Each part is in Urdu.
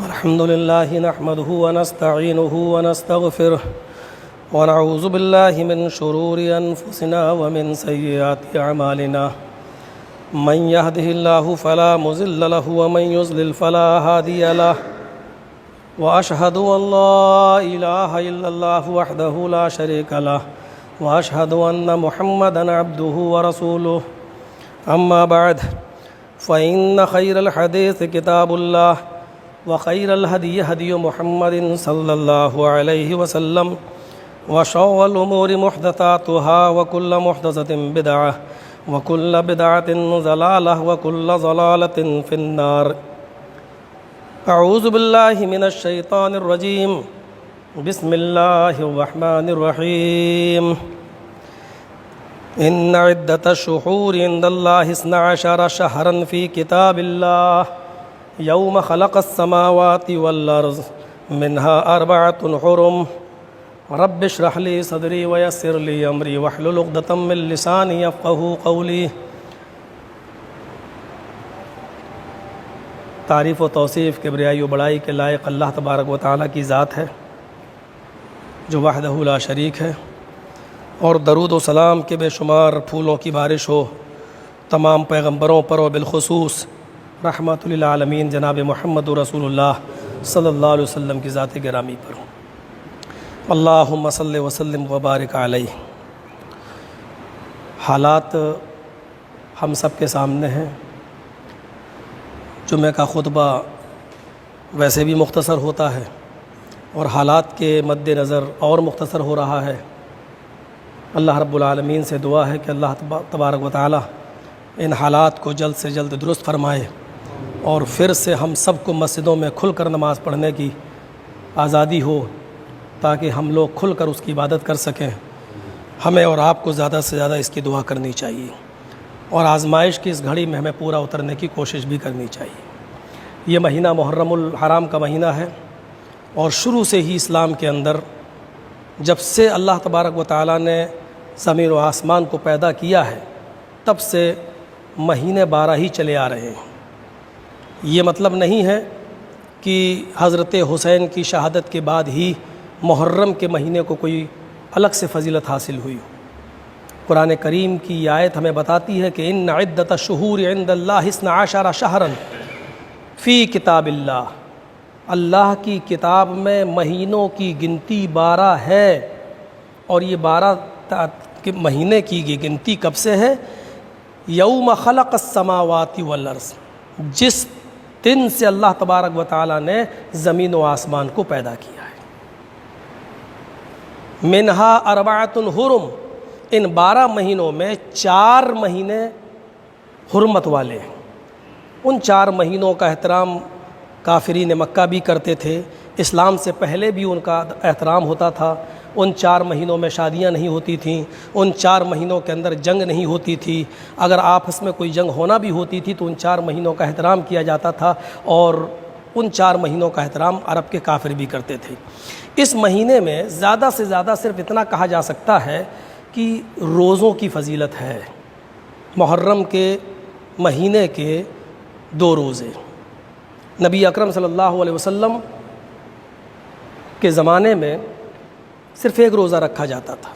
الحمد لله نحمده ونستعينه ونستغفره ونعوذ بالله من شرور أنفسنا ومن سيئات أعمالنا من يهده الله فلا مضل له ومن يضلل فلا هادي له وأشهد أن لا إله إلا الله وحده لا شريك له وأشهد أن محمدًا عبده ورسوله أما بعد فإن خير الحديث كتاب الله وخير الهدي هدي محمد صلى الله عليه وسلم وشر الأمور محدثاتها وكل محدثة بدعة وكل بدعة ضلالة وكل ضلالة في النار. أعوذ بالله من الشيطان الرجيم. بسم الله الرحمن الرحيم. إن عدة الشهور عند الله 12 شهرا في كتاب الله يوم خلق السماوات والأرض منها 4 حرم. رب اشرح لي صدري ويسر لي أمري واحلل عقدة من لساني يفقهوا قولي. تعریف و توصیف کبریائی و بڑائی کے لائق اللہ تبارک و تعالیٰ کی ذات ہے جو وحدہ لا شریک ہے، اور درود و سلام کے بے شمار پھولوں کی بارش ہو تمام پیغمبروں پر و بالخصوص رحمت للعالمین جناب محمد رسول اللہ صلی اللہ علیہ وسلم کی ذات گرامی پر ہو. اللہم صلی وسلم وبارک علیہ. حالات ہم سب کے سامنے ہیں. جمعہ کا خطبہ ویسے بھی مختصر ہوتا ہے اور حالات کے مد نظر اور مختصر ہو رہا ہے. اللہ رب العالمین سے دعا ہے کہ اللہ تبارک و تعالی ان حالات کو جلد سے جلد درست فرمائے اور پھر سے ہم سب کو مسجدوں میں کھل کر نماز پڑھنے کی آزادی ہو تاکہ ہم لوگ کھل کر اس کی عبادت کر سکیں. ہمیں اور آپ کو زیادہ سے زیادہ اس کی دعا کرنی چاہیے اور آزمائش کی اس گھڑی میں ہمیں پورا اترنے کی کوشش بھی کرنی چاہیے. یہ مہینہ محرم الحرام کا مہینہ ہے اور شروع سے ہی اسلام کے اندر جب سے اللہ تبارک و تعالیٰ نے زمین و آسمان کو پیدا کیا ہے تب سے مہینے 12 ہی چلے آ رہے ہیں. یہ مطلب نہیں ہے کہ حضرت حسین کی شہادت کے بعد ہی محرم کے مہینے کو کوئی الگ سے فضیلت حاصل ہوئی. قرآن کریم کی آیت ہمیں بتاتی ہے کہ ان عدت الشہور عند اللہ 12 شہرا فی کتاب اللہ. اللہ کی کتاب میں مہینوں کی گنتی 12 ہے اور یہ 12 مہینے کی گنتی کب سے ہے؟ یوم خلق السماوات والارض، جس دن سے اللہ تبارک و تعالیٰ نے زمین و آسمان کو پیدا کیا ہے. منہا 4 حرم، ان 12 مہینوں میں 4 مہینے حرمت والے ہیں. ان 4 مہینوں کا احترام کافرین مکہ بھی کرتے تھے، اسلام سے پہلے بھی ان کا احترام ہوتا تھا. ان 4 مہینوں میں شادیاں نہیں ہوتی تھیں، ان 4 مہینوں کے اندر جنگ نہیں ہوتی تھی. اگر آپس میں کوئی جنگ ہونا بھی ہوتی تھی تو ان 4 مہینوں کا احترام کیا جاتا تھا اور ان 4 مہینوں کا احترام عرب کے کافر بھی کرتے تھے. اس مہینے میں زیادہ سے زیادہ صرف اتنا کہا جا سکتا ہے کہ روزوں کی فضیلت ہے. محرم کے مہینے کے 2 روزے نبی اکرم صلی اللہ علیہ وسلم کے زمانے میں صرف 1 روزہ رکھا جاتا تھا،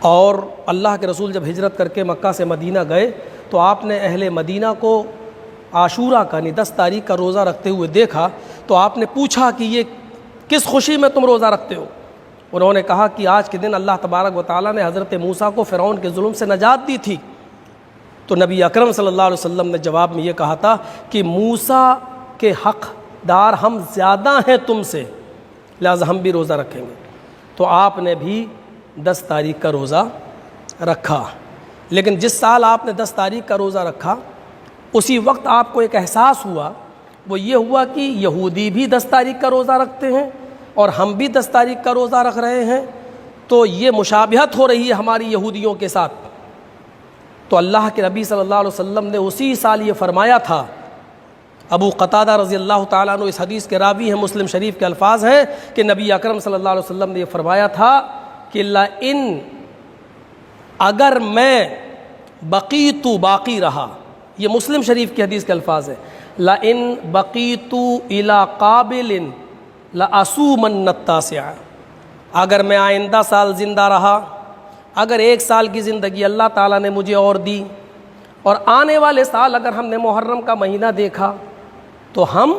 اور اللہ کے رسول جب ہجرت کر کے مکہ سے مدینہ گئے تو آپ نے اہل مدینہ کو عاشورہ کا 10 تاریخ کا روزہ رکھتے ہوئے دیکھا تو آپ نے پوچھا کہ یہ کس خوشی میں تم روزہ رکھتے ہو؟ انہوں نے کہا کہ آج کے دن اللہ تبارک و تعالیٰ نے حضرت موسیٰ کو فرعون کے ظلم سے نجات دی تھی. تو نبی اکرم صلی اللہ علیہ وسلم نے جواب میں یہ کہا تھا کہ موسیٰ کے حق دار ہم زیادہ ہیں تم سے، لہذا ہم بھی روزہ رکھیں گے. تو آپ نے بھی 10 تاریخ کا روزہ رکھا. لیکن جس سال آپ نے 10 تاریخ کا روزہ رکھا اسی وقت آپ کو ایک احساس ہوا، وہ یہ ہوا کہ یہودی بھی 10 تاریخ کا روزہ رکھتے ہیں اور ہم بھی 10 تاریخ کا روزہ رکھ رہے ہیں، تو یہ مشابہت ہو رہی ہے ہماری یہودیوں کے ساتھ. تو اللہ کے نبی صلی اللہ علیہ وسلم نے اسی سال یہ فرمایا تھا. ابو قتادہ رضی اللہ تعالیٰ عنہ اس حدیث کے راوی ہیں، مسلم شریف کے الفاظ ہیں کہ نبی اکرم صلی اللہ علیہ وسلم نے یہ فرمایا تھا کہ لئن، اگر میں بقیت باقی رہا، یہ مسلم شریف کی حدیث کے الفاظ ہیں، لئن بقیت الی قابل لأصومن التاسع، اگر میں آئندہ سال زندہ رہا، اگر 1 سال کی زندگی اللہ تعالیٰ نے مجھے اور دی، اور آنے والے سال اگر ہم نے محرم کا مہینہ دیکھا تو ہم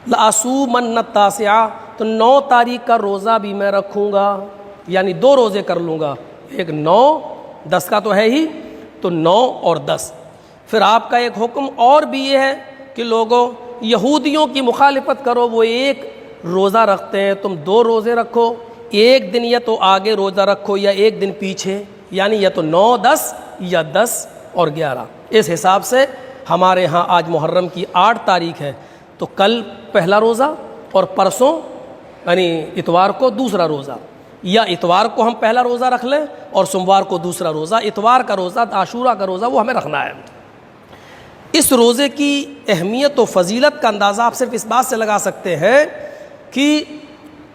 لأصومن التاسع، تو 9 تاریخ کا روزہ بھی میں رکھوں گا، یعنی 2 روزے کر لوں گا، ایک 9، 10 کا تو ہے ہی، تو 9 اور 10۔ پھر آپ کا ایک حکم اور بھی یہ ہے کہ لوگوں یہودیوں کی مخالفت کرو، وہ 1 روزہ رکھتے ہیں، تم 2 روزے رکھو، 1 دن یا تو آگے روزہ رکھو یا 1 دن پیچھے، یعنی یا تو 9، 10 یا 10 اور 11۔ اس حساب سے ہمارے ہاں آج محرم کی 8 تاریخ ہے، تو کل پہلا روزہ اور پرسوں یعنی اتوار کو دوسرا روزہ، یا اتوار کو ہم پہلا روزہ رکھ لیں اور سوموار کو دوسرا روزہ۔ اتوار کا روزہ، عاشورہ کا روزہ وہ ہمیں رکھنا ہے۔ اس روزے کی اہمیت و فضیلت کا اندازہ آپ صرف اس بات سے لگا سکتے ہیں کہ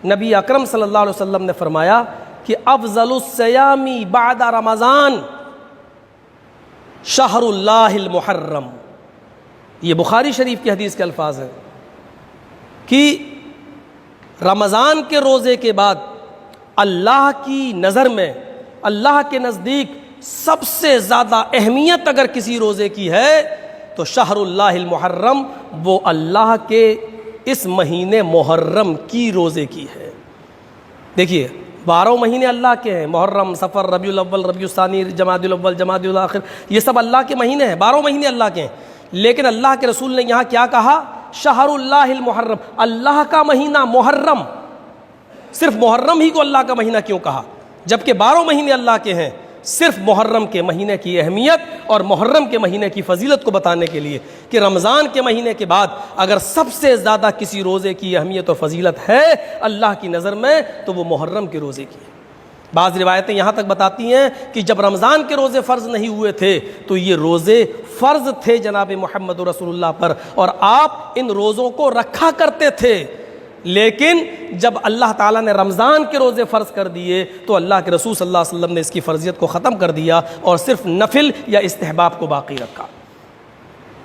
نبی اکرم صلی اللہ علیہ وسلم نے فرمایا کہ افضل الصیام بعد رمضان شہر اللہ المحرم، یہ بخاری شریف کی حدیث کے الفاظ ہیں کہ رمضان کے روزے کے بعد اللہ کی نظر میں، اللہ کے نزدیک سب سے زیادہ اہمیت اگر کسی روزے کی ہے تو شہر اللہ المحرم، وہ اللہ کے اس مہینے محرم کی روزے کی ہے۔ دیکھیے 12 مہینے اللہ کے ہیں، محرم، صفر، ربیع الاول، ربیع الثانی، جمادی الاول، جمادی الاخر، یہ سب اللہ کے مہینے ہیں، 12 مہینے اللہ کے ہیں، لیکن اللہ کے رسول نے یہاں کیا کہا؟ شہر اللہ المحرم، اللہ کا مہینہ محرم۔ صرف محرم ہی کو اللہ کا مہینہ کیوں کہا جبکہ 12 مہینے اللہ کے ہیں؟ صرف محرم کے مہینے کی اہمیت اور محرم کے مہینے کی فضیلت کو بتانے کے لیے کہ رمضان کے مہینے کے بعد اگر سب سے زیادہ کسی روزے کی اہمیت و فضیلت ہے اللہ کی نظر میں تو وہ محرم کے روزے کی ہے۔ بعض روایتیں یہاں تک بتاتی ہیں کہ جب رمضان کے روزے فرض نہیں ہوئے تھے تو یہ روزے فرض تھے جناب محمد رسول اللہ پر، اور آپ ان روزوں کو رکھا کرتے تھے، لیکن جب اللہ تعالیٰ نے رمضان کے روزے فرض کر دیے تو اللہ کے رسول صلی اللہ علیہ وسلم نے اس کی فرضیت کو ختم کر دیا اور صرف نفل یا استحباب کو باقی رکھا۔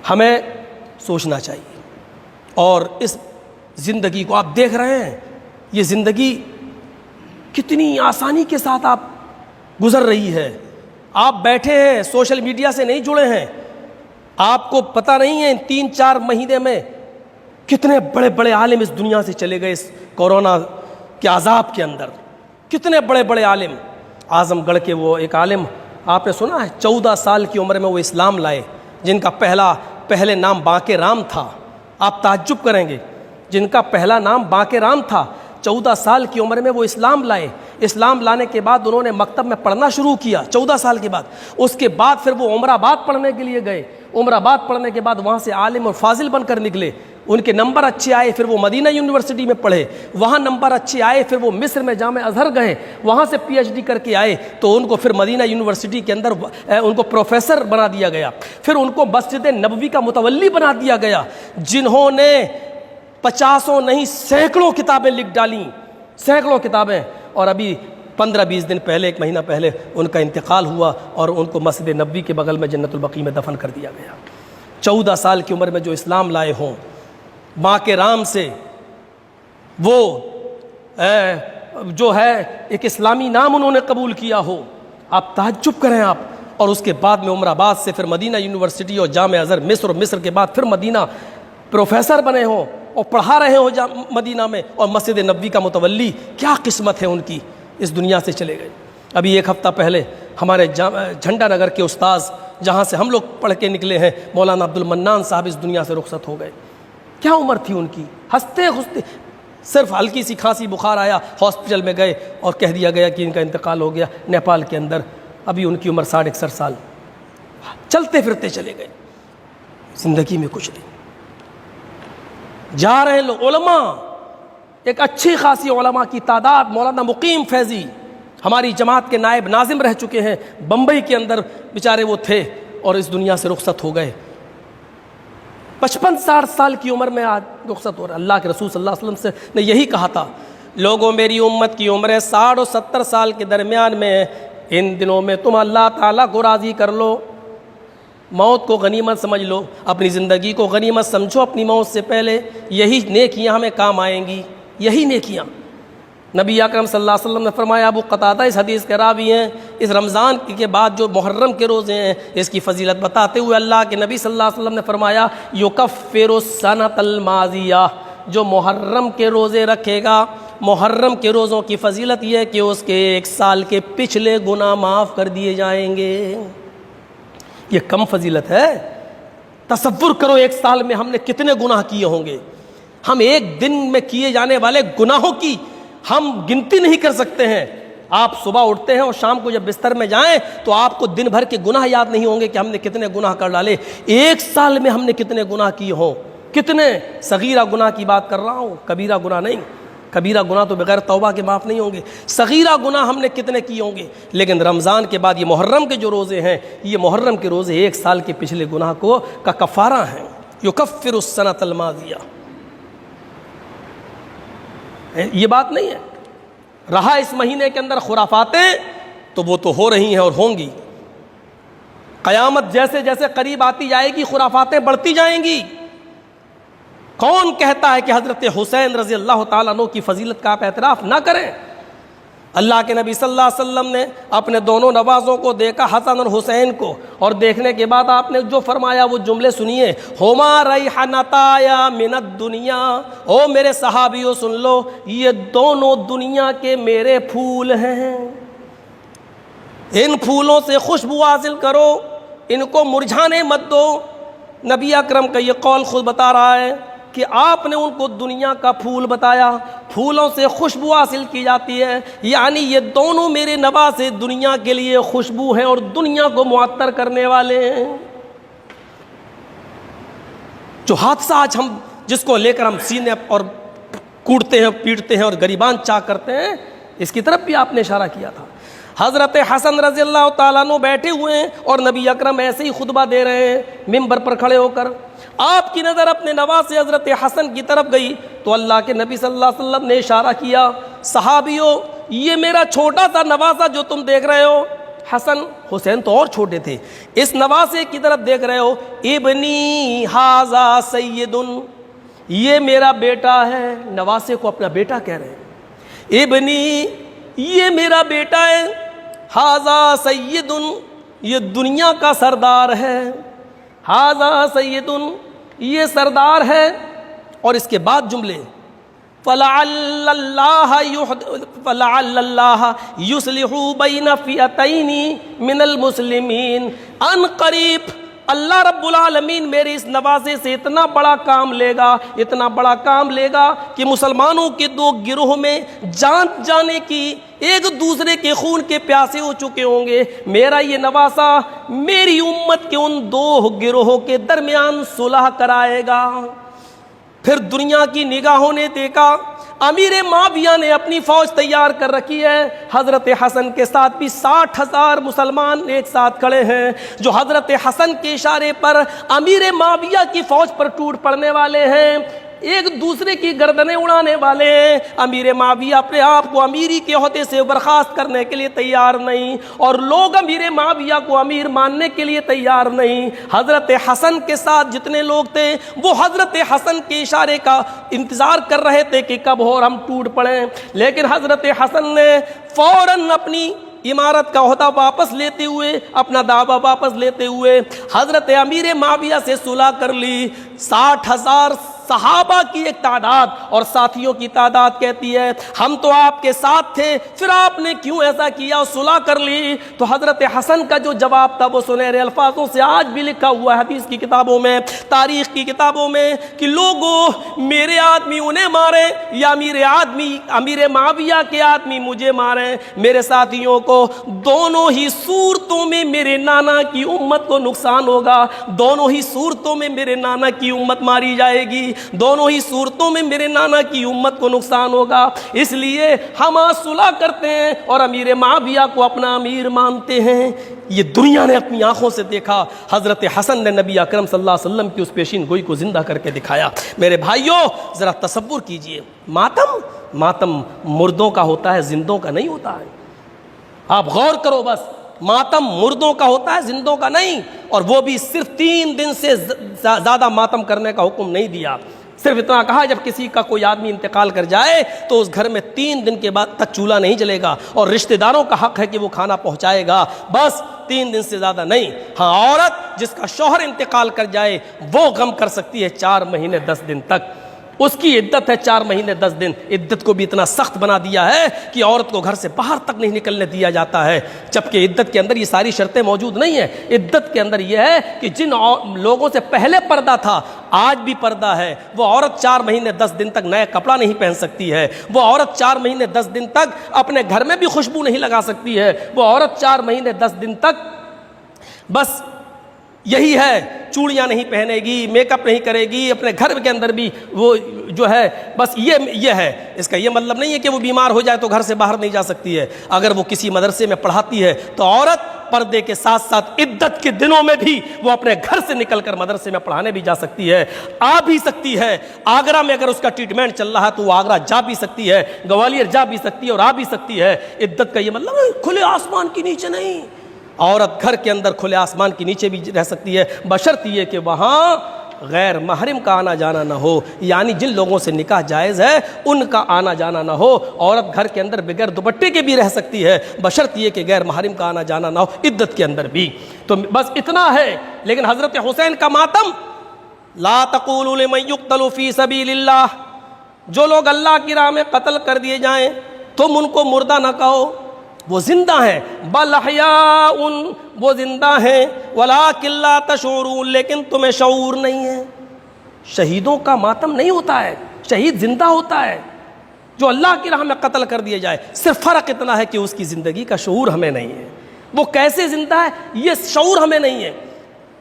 ہمیں سوچنا چاہیے، اور اس زندگی کو آپ دیکھ رہے ہیں، یہ زندگی کتنی آسانی کے ساتھ آپ گزر رہی ہے۔ آپ بیٹھے ہیں، سوشل میڈیا سے نہیں جڑے ہیں، آپ کو پتہ نہیں ہے ان 3-4 مہینے میں کتنے بڑے بڑے عالم اس دنیا سے چلے گئے۔ اس کورونا کے عذاب کے اندر کتنے بڑے بڑے عالم، اعظم گڑھ کے وہ ایک عالم آپ نے سنا ہے 14 سال کی عمر میں وہ اسلام لائے، جن کا پہلے نام باقی رام تھا۔ آپ تعجب کریں گے، جن کا پہلا نام باقی رام تھا، 14 سال کی عمر میں وہ اسلام لائے۔ اسلام لانے کے بعد انہوں نے مکتب میں پڑھنا شروع کیا 14 سال کے بعد۔ اس کے بعد پھر وہ عمر آباد پڑھنے کے لیے گئے، عمر آباد پڑھنے کے بعد وہاں سے عالم اور فاضل بن کر نکلے، ان کے نمبر اچھے آئے، پھر وہ مدینہ یونیورسٹی میں پڑھے، وہاں نمبر اچھے آئے، پھر وہ مصر میں جامع ازہر گئے، وہاں سے پی ایچ ڈی کر کے آئے، تو ان کو پھر مدینہ یونیورسٹی کے اندر ان کو پروفیسر بنا دیا گیا، پھر ان کو مسجد نبوی کا متولی بنا دیا گیا، جنہوں نے 50 نہیں سینکڑوں کتابیں لکھ ڈالیں، سینکڑوں کتابیں، اور ابھی 15-20 دن پہلے، 1 مہینہ پہلے ان کا انتقال ہوا اور ان کو مسجد نبوی کے بغل میں جنت البقیع میں دفن کر دیا گیا۔ 14 سال کی عمر میں جو اسلام لائے ہوں، ماں کے رام سے وہ جو ہے ایک اسلامی نام انہوں نے قبول کیا ہو، آپ تعجب کریں آپ، اور اس کے بعد میں عمر آباد سے پھر مدینہ یونیورسٹی اور جامع ازہر مصر، اور مصر کے بعد پھر مدینہ پروفیسر بنے ہوں اور پڑھا رہے ہوں مدینہ میں، اور مسجد نبوی کا متولی، کیا قسمت ہے ان کی، اس دنیا سے چلے گئے۔ ابھی 1 ہفتہ پہلے ہمارے جھنڈا نگر کے استاذ جہاں سے ہم لوگ پڑھ کے نکلے ہیں، مولانا عبد المنان صاحب اس دنیا سے رخصت ہو گئے۔ کیا عمر تھی ان کی، ہنستے خستے، صرف ہلکی سی کھانسی بخار آیا، ہاسپٹل میں گئے اور کہہ دیا گیا کہ ان کا انتقال ہو گیا نیپال کے اندر، ابھی ان کی عمر 61 سال، چلتے پھرتے چلے گئے، زندگی میں کچھ نہیں۔ جا رہے لوگ، علماء، ایک اچھی خاصی علماء کی تعداد، مولانا مقیم فیضی ہماری جماعت کے نائب ناظم رہ چکے ہیں، بمبئی کے اندر بیچارے وہ تھے اور اس دنیا سے رخصت ہو گئے۔ 55-60 سال کی عمر میں آج رخصت ہو رہا ہے۔ اللہ کے رسول صلی اللہ علیہ وسلم سے نے یہی کہا تھا، لوگوں میری امت کی عمریں 60 اور 70 سال کے درمیان میں، ان دنوں میں تم اللہ تعالیٰ کو راضی کر لو۔ موت کو غنیمت سمجھ لو، اپنی زندگی کو غنیمت سمجھو اپنی موت سے پہلے، یہی نیکیاں ہمیں کام آئیں گی، یہی نیکیاں۔ نبی اکرم صلی اللہ علیہ وسلم نے فرمایا، ابو قتادہ اس حدیث کے راوی ہیں، اس رمضان کے بعد جو محرم کے روزے ہیں اس کی فضیلت بتاتے ہوئے اللہ کے نبی صلی اللہ علیہ وسلم نے فرمایا، یکفر السنۃ الماضیہ، جو محرم کے روزے رکھے گا، محرم کے روزوں کی فضیلت یہ ہے کہ اس کے 1 سال کے پچھلے گناہ معاف کر دیے جائیں گے۔ یہ کم فضیلت ہے؟ تصور کرو 1 سال میں ہم نے کتنے گناہ کیے ہوں گے۔ ہم ایک دن میں کیے جانے والے گناہوں کی ہم گنتی نہیں کر سکتے ہیں۔ آپ صبح اٹھتے ہیں اور شام کو جب بستر میں جائیں تو آپ کو دن بھر کے گناہ یاد نہیں ہوں گے کہ ہم نے کتنے گناہ کر ڈالے۔ 1 سال میں ہم نے کتنے گناہ کیے ہوں، کتنے صغیرہ گناہ کی بات کر رہا ہوں، کبیرہ گناہ نہیں۔ کبیرہ گناہ تو بغیر توبہ کے معاف نہیں ہوں گے، صغیرہ گناہ ہم نے کتنے کیے ہوں گے۔ لیکن رمضان کے بعد یہ محرم کے جو روزے ہیں، یہ محرم کے روزے 1 سال کے پچھلے گناہ کا کفارہ ہیں۔ یکفر السنۃ الماضیہ، یہ بات نہیں ہے۔ رہا اس مہینے کے اندر خرافاتیں تو وہ تو ہو رہی ہیں اور ہوں گی۔ قیامت جیسے جیسے قریب آتی جائے گی خرافاتیں بڑھتی جائیں گی۔ کون کہتا ہے کہ حضرت حسین رضی اللہ تعالیٰ عنہ کی فضیلت کا آپ اعتراف نہ کریں؟ اللہ کے نبی صلی اللہ علیہ وسلم نے اپنے دونوں نوازوں کو دیکھا، حسن اور حسین کو، اور دیکھنے کے بعد آپ نے جو فرمایا وہ جملے سنیے، ہما ریحانتایا من الدنیا، او میرے صحابیوں سن لو، یہ دونوں دنیا کے میرے پھول ہیں، ان پھولوں سے خوشبو حاصل کرو، ان کو مرجھانے مت دو۔ نبی اکرم کا یہ قول خود بتا رہا ہے کہ آپ نے ان کو دنیا کا پھول بتایا، پھولوں سے خوشبو حاصل کی جاتی ہے، یعنی یہ دونوں میرے نواسے دنیا کے لیے خوشبو ہیں اور دنیا کو معطر کرنے والے ہیں۔ جو حادثہ آج ہم جس کو لے کر ہم سینے اور کوڑتے ہیں، پیٹتے ہیں اور گریبان چاک کرتے ہیں، اس کی طرف بھی آپ نے اشارہ کیا تھا۔ حضرت حسن رضی اللہ تعالیٰ عنہ بیٹھے ہوئے ہیں اور نبی اکرم ایسے ہی خطبہ دے رہے ہیں ممبر پر کھڑے ہو کر، آپ کی نظر اپنے نواسے حضرت حسن کی طرف گئی تو اللہ کے نبی صلی اللہ علیہ وسلم نے اشارہ کیا، صحابیوں یہ میرا چھوٹا سا نواسہ جو تم دیکھ رہے ہو، حسن حسین تو اور چھوٹے تھے، اس نواسے کی طرف دیکھ رہے ہو، ابنی ھذا سید، یہ میرا بیٹا ہے۔ نواسے کو اپنا بیٹا کہہ رہے ہیں، ابنی یہ میرا بیٹا ہے، ھذا سید یہ دنیا کا سردار ہے، ھذا سید یہ سردار ہے۔ اور اس کے بعد جملے فَلَعَلَّ اللَّهَ يُصْلِحُ بَيْنَ فِئَتَيْنِ مِنَ الْمُسْلِمِينَ، ان قریب اللہ رب العالمین میرے اس نواسے سے اتنا بڑا کام لے گا، اتنا بڑا کام لے گا کہ مسلمانوں کے 2 گروہ میں جان جانے کی، ایک دوسرے کے خون کے پیاسے ہو چکے ہوں گے، میرا یہ نواسہ میری امت کے ان 2 گروہوں کے درمیان صلح کرائے گا۔ پھر دنیا کی نگاہوں نے دیکھا، امیر معاویہ نے اپنی فوج تیار کر رکھی ہے، حضرت حسن کے ساتھ بھی 60,000 مسلمان ایک ساتھ کھڑے ہیں جو حضرت حسن کے اشارے پر امیر معاویہ کی فوج پر ٹوٹ پڑنے والے ہیں، ایک دوسرے کی گردنیں اڑانے والے ہیں۔ امیر معاویہ اپنے آپ کو امیری کے عہدے سے برخاست کرنے کے لیے تیار نہیں، اور لوگ امیر معاویہ کو امیر ماننے کے لیے تیار نہیں۔ حضرت حسن کے ساتھ جتنے لوگ تھے وہ حضرت حسن کے اشارے کا انتظار کر رہے تھے کہ کب اور ہم ٹوٹ پڑیں، لیکن حضرت حسن نے فوراً اپنی امارت کا عہدہ واپس لیتے ہوئے، اپنا دعویٰ واپس لیتے ہوئے حضرت امیر معاویہ سے صلح کر لی۔ 60,000 صحابہ کی ایک تعداد اور ساتھیوں کی تعداد کہتی ہے ہم تو آپ کے ساتھ تھے، پھر آپ نے کیوں ایسا کیا اور صلح کر لی؟ تو حضرت حسن کا جو جواب تھا وہ سنہرے الفاظوں سے آج بھی لکھا ہوا ہے حدیث کی کتابوں میں، تاریخ کی کتابوں میں، کہ لوگوں میرے آدمی انہیں مارے یا امیر معاویہ کے آدمی مجھے مارے، میرے ساتھیوں کو دونوں ہی صورتوں میں میرے نانا کی امت کو نقصان ہوگا، دونوں ہی صورتوں میں میرے نانا کی امت ماری جائے گی، دونوں ہی صورتوں میں میرے نانا کی امت کو نقصان ہوگا، اس لیے ہم صلح کرتے ہیں اور امیر معاویہ کو اپنا امیر مانتے ہیں۔ یہ دنیا نے اپنی آنکھوں سے دیکھا، حضرت حسن نے نبی اکرم صلی اللہ علیہ وسلم کی اس پیشین گوئی کو زندہ کر کے دکھایا۔ میرے بھائیوں ذرا تصور کیجئے، ماتم مردوں کا ہوتا ہے، زندوں کا نہیں ہوتا ہے۔ آپ غور کرو بس، ماتم مردوں کا ہوتا ہے، زندوں کا نہیں، اور وہ بھی صرف 3 دن سے زیادہ ماتم کرنے کا حکم نہیں دیا، صرف اتنا کہا جب کسی کا کوئی آدمی انتقال کر جائے تو اس گھر میں 3 دن کے بعد تک چولہا نہیں جلے گا، اور رشتہ داروں کا حق ہے کہ وہ کھانا پہنچائے گا، بس 3 دن سے زیادہ نہیں۔ ہاں عورت جس کا شوہر انتقال کر جائے وہ غم کر سکتی ہے 4 مہینے 10 دن تک، اس کی عدت ہے 4 مہینے 10 دن۔ عدت کو بھی اتنا سخت بنا دیا ہے کہ عورت کو گھر سے باہر تک نہیں نکلنے دیا جاتا ہے، جبکہ عدت کے اندر یہ ساری شرطیں موجود نہیں ہیں۔ عدت کے اندر یہ ہے کہ جن لوگوں سے پہلے پردہ تھا آج بھی پردہ ہے، وہ عورت 4 مہینے 10 دن تک نیا کپڑا نہیں پہن سکتی ہے، وہ عورت 4 مہینے 10 دن تک اپنے گھر میں بھی خوشبو نہیں لگا سکتی ہے، وہ عورت 4 مہینے 10 دن تک بس یہی ہے، چوڑیاں نہیں پہنے گی، میک اپ نہیں کرے گی، اپنے گھر کے اندر بھی وہ جو ہے بس یہ ہے۔ اس کا یہ مطلب نہیں ہے کہ وہ بیمار ہو جائے تو گھر سے باہر نہیں جا سکتی ہے۔ اگر وہ کسی مدرسے میں پڑھاتی ہے تو عورت پردے کے ساتھ ساتھ عدت کے دنوں میں بھی وہ اپنے گھر سے نکل کر مدرسے میں پڑھانے بھی جا سکتی ہے، آ بھی سکتی ہے۔ آگرہ میں اگر اس کا ٹریٹمنٹ چل رہا ہے تو وہ آگرہ جا بھی سکتی ہے، گوالیر جا بھی سکتی ہے اور آ بھی سکتی ہے۔ عدت کا یہ مطلب کھلے آسمان کے نیچے نہیں، عورت گھر کے اندر کھلے آسمان کے نیچے بھی رہ سکتی ہے، بشرط یہ کہ وہاں غیر محرم کا آنا جانا نہ ہو، یعنی جن لوگوں سے نکاح جائز ہے ان کا آنا جانا نہ ہو۔ عورت گھر کے اندر بغیر دوپٹے کے بھی رہ سکتی ہے، بشرط یہ کہ غیر محرم کا آنا جانا نہ ہو، عدت کے اندر بھی۔ تو بس اتنا ہے۔ لیکن حضرت حسین کا ماتم، لا تقولوا لمن يقتل فی سبیل اللہ، جو لوگ اللہ کی راہ میں قتل کر دیے جائیں تم ان کو مردہ نہ کہو، وہ زندہ ہیں، بل احیاء، وہ زندہ ہیں، ولکن لا تشعرون، لیکن تمہیں شعور نہیں ہے۔ شہیدوں کا ماتم نہیں ہوتا ہے، شہید زندہ ہوتا ہے جو اللہ کی راہ میں قتل کر دیے جائے، صرف فرق اتنا ہے کہ اس کی زندگی کا شعور ہمیں نہیں ہے، وہ کیسے زندہ ہے یہ شعور ہمیں نہیں ہے۔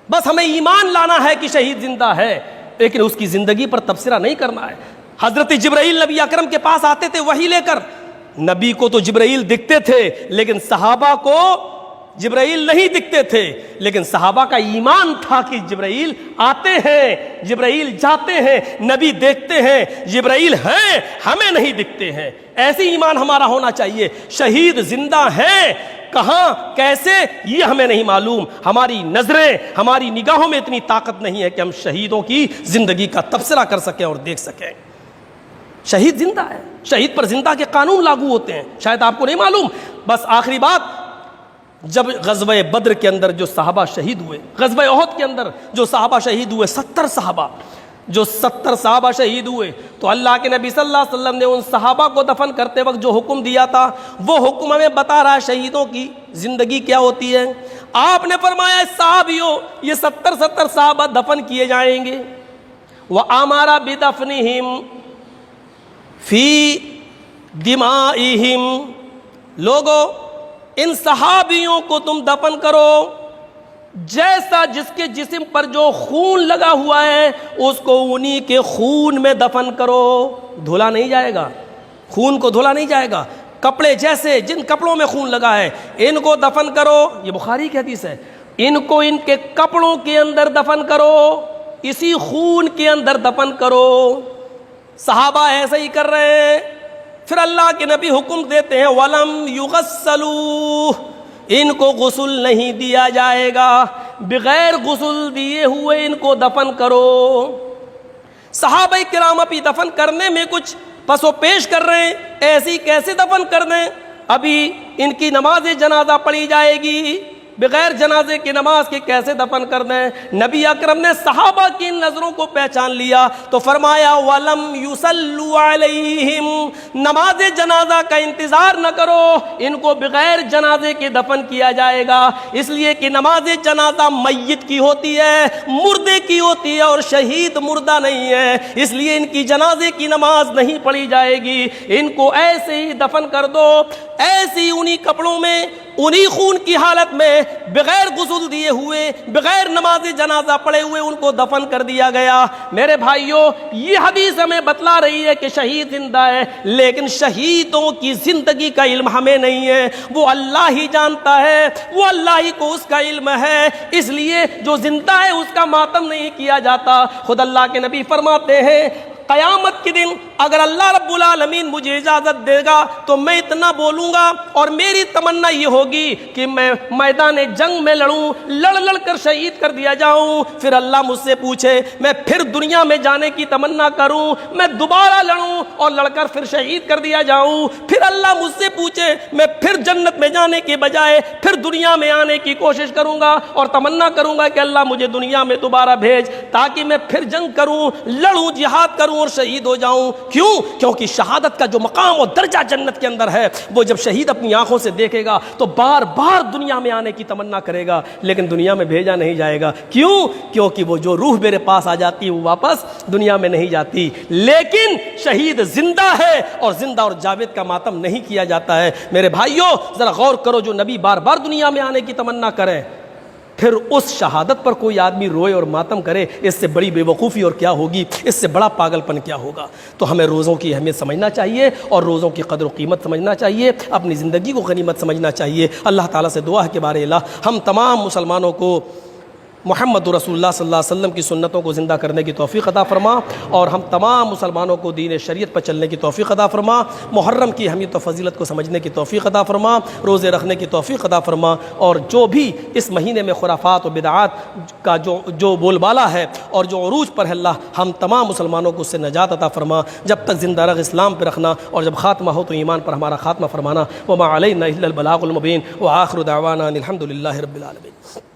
بس ہمیں ایمان لانا ہے کہ شہید زندہ ہے، لیکن اس کی زندگی پر تبصرہ نہیں کرنا ہے۔ حضرت جبرائیل نبی اکرم کے پاس آتے تھے وحی لے کر، نبی کو تو جبرائیل دکھتے تھے لیکن صحابہ کو جبرائیل نہیں دکھتے تھے، لیکن صحابہ کا ایمان تھا کہ جبرائیل آتے ہیں، جبرائیل جاتے ہیں، نبی دیکھتے ہیں، جبرائیل ہیں، ہمیں نہیں دکھتے ہیں۔ ایسے ایمان ہمارا ہونا چاہیے۔ شہید زندہ ہیں، کہاں کیسے یہ ہمیں نہیں معلوم، ہماری نظریں ہماری نگاہوں میں اتنی طاقت نہیں ہے کہ ہم شہیدوں کی زندگی کا تبصرہ کر سکیں اور دیکھ سکیں۔ شہید زندہ ہے، شہید پر زندہ کے قانون لاگو ہوتے ہیں، شاید آپ کو نہیں معلوم۔ بس آخری بات، جب غزوہ بدر کے اندر جو صحابہ شہید ہوئے، غزوہ احد کے اندر جو صحابہ شہید ہوئے، 70 صحابہ شہید ہوئے، تو اللہ کے نبی صلی اللہ علیہ وسلم نے ان صحابہ کو دفن کرتے وقت جو حکم دیا تھا وہ حکم ہمیں بتا رہا ہے شہیدوں کی زندگی کیا ہوتی ہے۔ آپ نے فرمایا صحابیوں یہ 70 صحابہ دفن کیے جائیں گے، وَأَمَرَ بِدَفْنِهِمْ فی دمائہم، لوگو ان صحابیوں کو تم دفن کرو جیسا جس کے جسم پر جو خون لگا ہوا ہے اس کو انہی کے خون میں دفن کرو، دھولا نہیں جائے گا، خون کو دھولا نہیں جائے گا۔ کپڑے جیسے جن کپڑوں میں خون لگا ہے ان کو دفن کرو، یہ بخاری کی حدیث ہے، ان کو ان کے کپڑوں کے اندر دفن کرو، اسی خون کے اندر دفن کرو۔ صحابہ ایسے ہی کر رہے ہیں۔ پھر اللہ کے نبی حکم دیتے ہیں وَلَمْ يُغَسَّلُوا، ان کو غسل نہیں دیا جائے گا، بغیر غسل دیے ہوئے ان کو دفن کرو۔ صحابہ کرام ابھی دفن کرنے میں کچھ پس و پیش کر رہے ہیں، ایسی کیسے دفن کر دیں، ابھی ان کی نماز جنازہ پڑھی جائے گی، بغیر جنازے کی نماز کے کیسے دفن کر دیں۔ نبی اکرم نے صحابہ کی ان نظروں کو پہچان لیا تو فرمایا وَلَمْ يُصَلُّوا عَلَيْهِمْ، نماز جنازہ کا انتظار نہ کرو، ان کو بغیر جنازے کے دفن کیا جائے گا، اس لیے کہ نماز جنازہ میت کی ہوتی ہے، مردے کی ہوتی ہے، اور شہید مردہ نہیں ہے، اس لیے ان کی جنازے کی نماز نہیں پڑھی جائے گی، ان کو ایسے ہی دفن کر دو، ایسے ہی انہی کپڑوں میں انہی خون کی حالت میں بغیر غسل دیے ہوئے، بغیر نماز جنازہ پڑھے ہوئے ان کو دفن کر دیا گیا۔ میرے بھائیوں یہ حدیث ہمیں بتلا رہی ہے کہ شہید زندہ ہے، لیکن شہیدوں کی زندگی کا علم ہمیں نہیں ہے، وہ اللہ ہی جانتا ہے، وہ اللہ ہی کو اس کا علم ہے، اس لیے جو زندہ ہے اس کا ماتم نہیں کیا جاتا۔ خود اللہ کے نبی فرماتے ہیں قیامت کے دن اگر اللہ رب العالمین مجھے اجازت دے گا تو میں اتنا بولوں گا اور میری تمنا یہ ہوگی کہ میں میدان جنگ میں لڑوں، لڑ کر شہید کر دیا جاؤں، پھر اللہ مجھ سے پوچھے میں پھر دنیا میں جانے کی تمنا کروں، میں دوبارہ لڑوں اور لڑ کر پھر شہید کر دیا جاؤں، پھر اللہ مجھ سے پوچھے میں پھر جنت میں جانے کے بجائے پھر دنیا میں آنے کی کوشش کروں گا اور تمنا کروں گا کہ اللہ مجھے دنیا میں دوبارہ بھیج تاکہ میں پھر جنگ کروں، لڑوں، جہاد کروں اور شہید ہو جاؤں۔ کیوں؟ کیونکہ شہادت کا جو مقام اور درجہ جنت کے اندر ہے وہ جب شہید اپنی آنکھوں سے دیکھے گا تو بار بار دنیا میں آنے کی تمنا کرے گا، لیکن دنیا میں بھیجا نہیں جائے گا۔ کیوں؟ کیونکہ وہ جو روح میرے پاس آ جاتی ہے وہ واپس دنیا میں نہیں جاتی، لیکن شہید زندہ ہے اور زندہ اور جاوید کا ماتم نہیں کیا جاتا ہے۔ میرے بھائیوں ذرا غور کرو، جو نبی بار بار دنیا میں آنے کی تمنا کرے پھر اس شہادت پر کوئی آدمی روئے اور ماتم کرے، اس سے بڑی بے وقوفی اور کیا ہوگی، اس سے بڑا پاگل پن کیا ہوگا۔ تو ہمیں روزوں کی اہمیت سمجھنا چاہیے اور روزوں کی قدر و قیمت سمجھنا چاہیے، اپنی زندگی کو غنیمت سمجھنا چاہیے۔ اللہ تعالیٰ سے دعا ہے کہ بارے الہ ہم تمام مسلمانوں کو محمد رسول اللہ صلی اللہ علیہ وسلم کی سنتوں کو زندہ کرنے کی توفیق عطا فرما اور ہم تمام مسلمانوں کو دین شریعت پر چلنے کی توفیق عطا فرما، محرم کی اہمیت و فضیلت کو سمجھنے کی توفیق عطا فرما، روزے رکھنے کی توفیق عطا فرما، اور جو بھی اس مہینے میں خرافات و بدعات کا جو بول بالا ہے اور جو عروج پر ہے اللہ ہم تمام مسلمانوں کو اس سے نجات عطا فرما، جب تک زندہ رکھ اسلام پہ رکھنا اور جب خاتمہ ہو تو ایمان پر ہمارا خاتمہ فرمانا۔ وما علینا الا البلاغ المبین وآخر دعوانا ان الحمد للہ رب العالمین۔